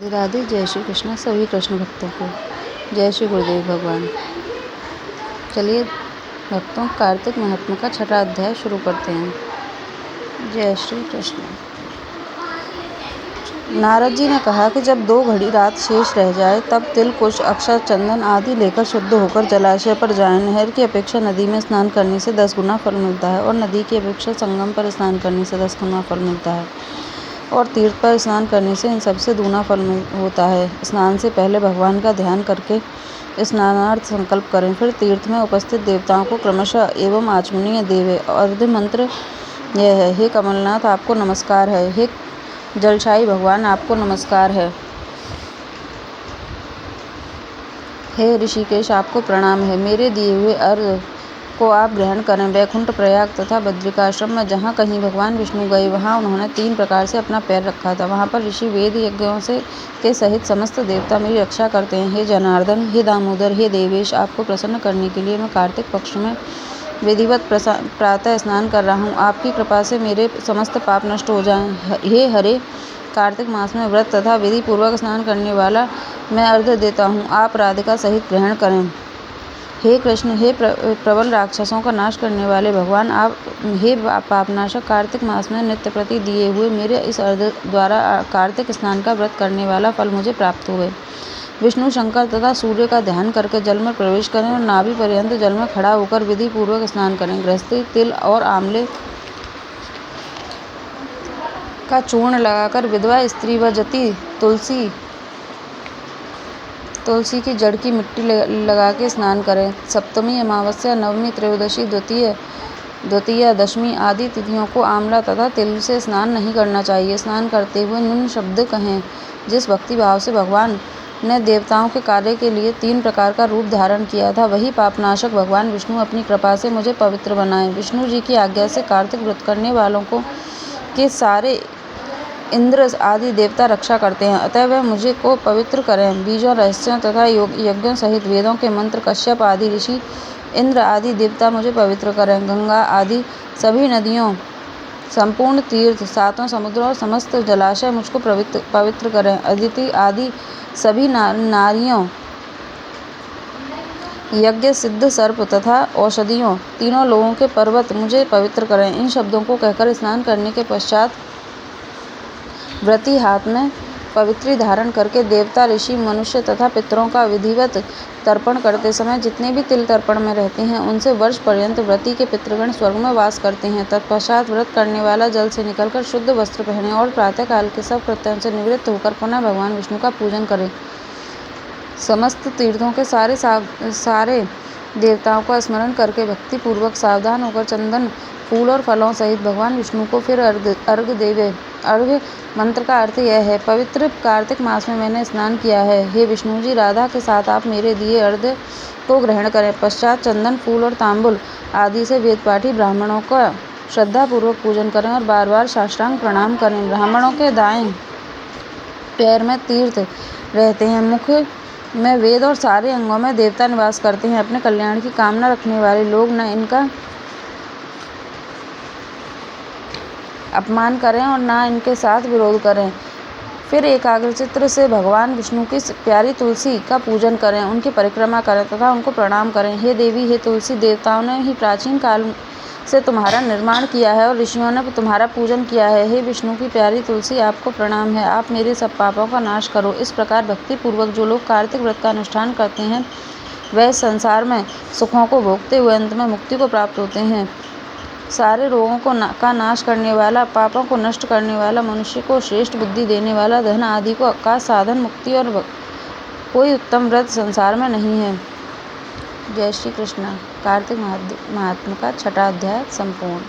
राधे। जय श्री कृष्ण सभी कृष्ण भक्तों को। जय श्री गुरुदेव भगवान। चलिए भक्तों, कार्तिक महात्मा का 6वां अध्याय शुरू करते हैं। जय श्री कृष्ण। नारद जी ने कहा कि जब 2 घड़ी रात शेष रह जाए तब तिल, कुश, अक्षत, चंदन आदि लेकर शुद्ध होकर जलाशय पर जाएं। नहर की अपेक्षा नदी में स्नान करने से 10 गुना फल मिलता है और नदी की अपेक्षा संगम पर स्नान करने से 10 गुना फल मिलता है और तीर्थ पर स्नान करने से इन सबसे दूना फल होता है। स्नान से पहले भगवान का ध्यान करके स्नानार्थ संकल्प करें। फिर तीर्थ में उपस्थित देवताओं को क्रमशः एवं आचमनीय देवे। अर्ध मंत्र यह है: हे कमलनाथ आपको नमस्कार है। हे जलशाही भगवान आपको नमस्कार है। हे ऋषिकेश आपको प्रणाम है। मेरे दिए हुए अर्घ को आप ग्रहण करें। वैकुंठ, प्रयाग तथा बद्रिकाश्रम में जहाँ कहीं भगवान विष्णु गए वहाँ उन्होंने 3 प्रकार से अपना पैर रखा था। वहाँ पर ऋषि वेद यज्ञों से के सहित समस्त देवता मेरी रक्षा करते हैं। हे जनार्दन, हे दामोदर, हे देवेश, आपको प्रसन्न करने के लिए मैं कार्तिक पक्ष में विधिवत प्रातः स्नान कर रहा हूँ। आपकी कृपा से मेरे समस्त पाप नष्ट हो जाएं। हे हरे, कार्तिक मास में व्रत तथा विधि पूर्वक स्नान करने वाला मैं अर्घ देता हूँ। आप राधिका सहित ग्रहण करें। हे कृष्ण, हे प्रबल राक्षसों का नाश करने वाले भगवान, आप हे पापनाशक, कार्तिक मास में नित्य प्रति दिए हुए मेरे इस अर्घ द्वारा कार्तिक स्नान का व्रत करने वाला फल मुझे प्राप्त हुए। विष्णु, शंकर तथा सूर्य का ध्यान करके जल में प्रवेश करें और नाभि पर्यंत जल में खड़ा होकर विधि पूर्वक स्नान करें। गृहस्थी तिल और आंवले का चूर्ण लगाकर विधवा स्त्री व जति तुलसी की जड़ की मिट्टी लगा के स्नान करें। सप्तमी, अमावस्या, नवमी, त्रयोदशी, द्वितीया, दशमी आदि तिथियों को आंवला तथा तिल से स्नान नहीं करना चाहिए। स्नान करते हुए निम्न शब्द कहें: जिस भक्ति भाव से भगवान ने देवताओं के कार्य के लिए 3 प्रकार का रूप धारण किया था, वही पापनाशक भगवान विष्णु अपनी कृपा से मुझे पवित्र बनाए। विष्णु जी की आज्ञा से कार्तिक व्रत करने वालों को के सारे इंद्र आदि देवता रक्षा करते हैं, अतः वह मुझे को पवित्र करें। बीजों, रहस्यों तथा यज्ञों सहित वेदों के मंत्र, कश्यप आदि ऋषि, इंद्र आदि देवता मुझे पवित्र करें। गंगा आदि सभी नदियों, संपूर्ण तीर्थ, 7 समुद्रों और समस्त जलाशय मुझको पवित्र करें। अदिति आदि सभी नारियों, यज्ञ सिद्ध सर्प तथा औषधियों, तीनों लोगों के पर्वत मुझे पवित्र करें। इन शब्दों को कहकर स्नान करने के पश्चात व्रती हाथ में पवित्री धारण करके देवता, ऋषि, मनुष्य तथा पितरों का विधिवत तर्पण करते समय जितने भी तिल तर्पण में रहते हैं उनसे वर्ष पर्यंत व्रती के पितृगण स्वर्ग में वास करते हैं। तत्पश्चात व्रत करने वाला जल से निकलकर शुद्ध वस्त्र पहने और प्रातःकाल के सब कृत्यों से निवृत्त होकर पुनः भगवान विष्णु का पूजन करे। समस्त तीर्थों के सारे देवताओं का स्मरण करके भक्ति पूर्वक सावधान होकर चंदन, फूल और फलों सहित भगवान विष्णु को फिर अर्घ देवे। अर्घ मंत्र का अर्थ यह है: पवित्र कार्तिक मास में मैंने स्नान किया है। हे विष्णु जी, राधा के साथ आप मेरे दिए अर्घ को ग्रहण करें। पश्चात चंदन, फूल और तांबुल आदि से वेदपाठी ब्राह्मणों का श्रद्धापूर्वक पूजन करें और बार बार साष्टांग प्रणाम करें। ब्राह्मणों के दाएं पैर में तीर्थ रहते हैं, मुख में वेद और सारे अंगों में देवता निवास करते हैं। अपने कल्याण की कामना रखने वाले लोग न इनका अपमान करें और ना इनके साथ विरोध करें। फिर एकाग्रचित्त से भगवान विष्णु की प्यारी तुलसी का पूजन करें, उनकी परिक्रमा करें तथा उनको प्रणाम करें। हे देवी, हे तुलसी, देवताओं ने ही प्राचीन काल से तुम्हारा निर्माण किया है और ऋषियों ने तुम्हारा पूजन किया है। हे विष्णु की प्यारी तुलसी, आपको प्रणाम है। आप मेरे सब पापों का नाश करो। इस प्रकार भक्ति पूर्वक जो लोग कार्तिक व्रत का अनुष्ठान करते हैं वह संसार में सुखों को भोगते हुए अंत में मुक्ति को प्राप्त होते हैं। सारे रोगों का नाश करने वाला, पापों को नष्ट करने वाला, मनुष्य को श्रेष्ठ बुद्धि देने वाला, धन आदि का साधन, मुक्ति और कोई उत्तम व्रत संसार में नहीं है। जय श्री कृष्ण। कार्तिक महात्मा का 6वां अध्याय संपूर्ण।